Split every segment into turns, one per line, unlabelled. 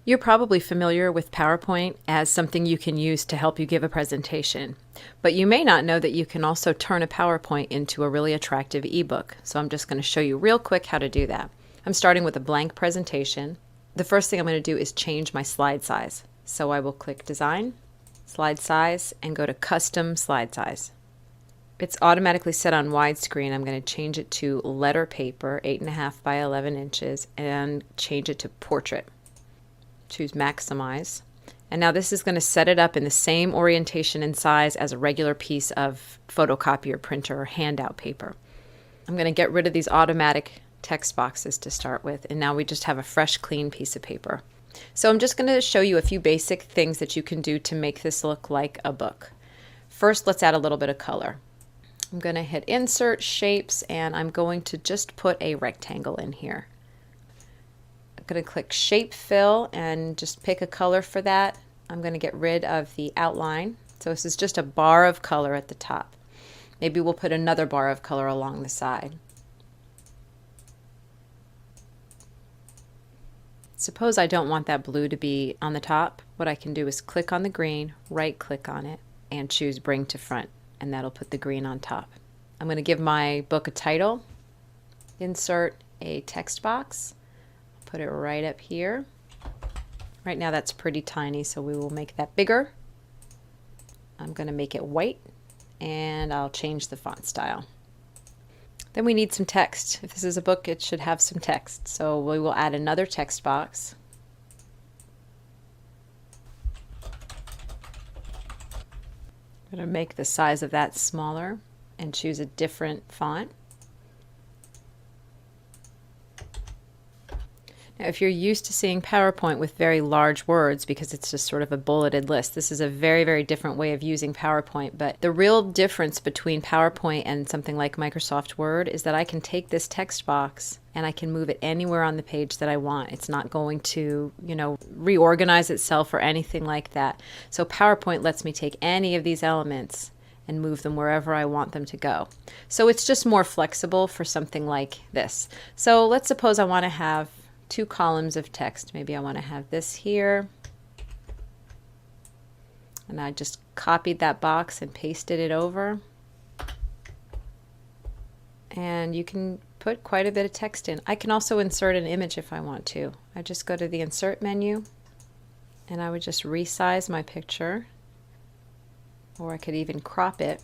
You're probably familiar with PowerPoint as something you can use to help you give a presentation, but you may not know that you can also turn a PowerPoint into a really attractive ebook. So I'm just going to show you real quick how to do that. I'm starting with a blank presentation. The first thing I'm going to do is change my slide size. So I will click Design, Slide Size, and go to Custom Slide Size. It's automatically set on widescreen. I'm going to change it to letter paper, 8.5 by 11 inches, and change it to Portrait. Choose Maximize. And now this is going to set it up in the same orientation and size as a regular piece of photocopier, printer, or handout paper. I'm going to get rid of these automatic text boxes to start with, and now we just have a fresh, clean piece of paper. So I'm just going to show you a few basic things that you can do to make this look like a book. First, let's add a little bit of color. I'm going to hit Insert, Shapes, and I'm going to just put a rectangle in here. I'm going to click Shape Fill and just pick a color for that. I'm going to get rid of the outline. So this is just a bar of color at the top. Maybe we'll put another bar of color along the side. Suppose I don't want that blue to be on the top. What I can do is click on the green, right click on it, and choose Bring to Front, and that'll put the green on top. I'm going to give my book a title, insert a text box, put it right up here. Right now that's pretty tiny, so we will make that bigger. I'm going to make it white, and I'll change the font style. Then we need some text. If this is a book, it should have some text. So we will add another text box. I'm going to make the size of that smaller and choose a different font. Now, if you're used to seeing PowerPoint with very large words because it's just sort of a bulleted list, this is a very, very different way of using PowerPoint. But the real difference between PowerPoint and something like Microsoft Word is that I can take this text box and I can move it anywhere on the page that I want. It's not going to, reorganize itself or anything like that. So PowerPoint lets me take any of these elements and move them wherever I want them to go. So it's just more flexible for something like this. So let's suppose I want to have 2 columns of text. Maybe I want to have this here. And I just copied that box and pasted it over. And you can put quite a bit of text in. I can also insert an image if I want to. I just go to the Insert menu, and I would just resize my picture, or I could even crop it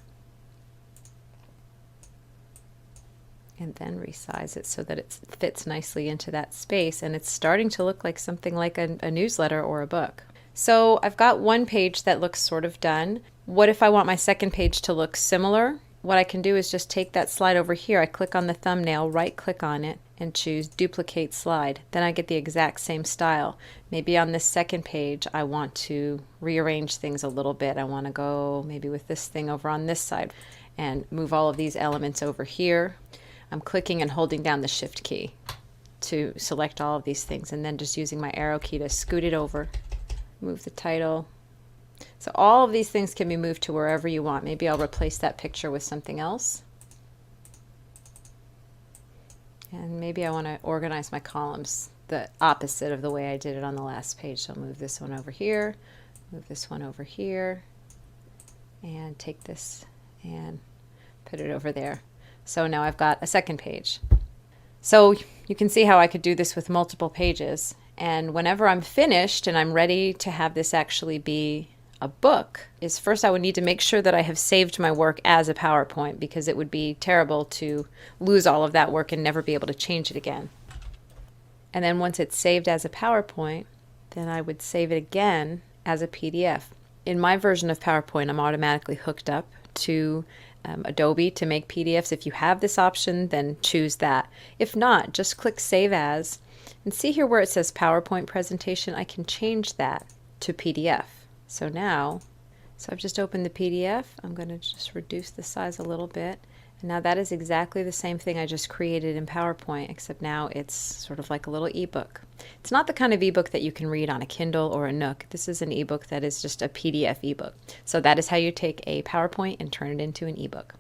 and then resize it so that it fits nicely into that space, and it's starting to look like something like a newsletter or a book. So I've got one page that looks sort of done. What if I want my second page to look similar? What I can do is just take that slide over here. I click on the thumbnail, right click on it, and choose Duplicate Slide. Then I get the exact same style. Maybe on this second page I want to rearrange things a little bit. I want to go maybe with this thing over on this side and move all of these elements over here. I'm clicking and holding down the Shift key to select all of these things, and then just using my arrow key to scoot it over, move the title. So all of these things can be moved to wherever you want. Maybe I'll replace that picture with something else. And maybe I want to organize my columns the opposite of the way I did it on the last page. So I'll move this one over here, move this one over here, and take this and put it over there. So now I've got a second page. So you can see how I could do this with multiple pages. And whenever I'm finished and I'm ready to have this actually be a book, is first I would need to make sure that I have saved my work as a PowerPoint, because it would be terrible to lose all of that work and never be able to change it again. And then once it's saved as a PowerPoint, then I would save it again as a PDF. In my version of PowerPoint, I'm automatically hooked up to Adobe to make PDFs. If you have this option, then choose that. If not, just click Save As, and see here where it says PowerPoint presentation, I can change that to PDF. So now, I've just opened the PDF. I'm going to just reduce the size a little bit. And now that is exactly the same thing I just created in PowerPoint, except now it's sort of like a little ebook. It's not the kind of ebook that you can read on a Kindle or a Nook. This is an ebook that is just a PDF ebook. So that is how you take a PowerPoint and turn it into an ebook.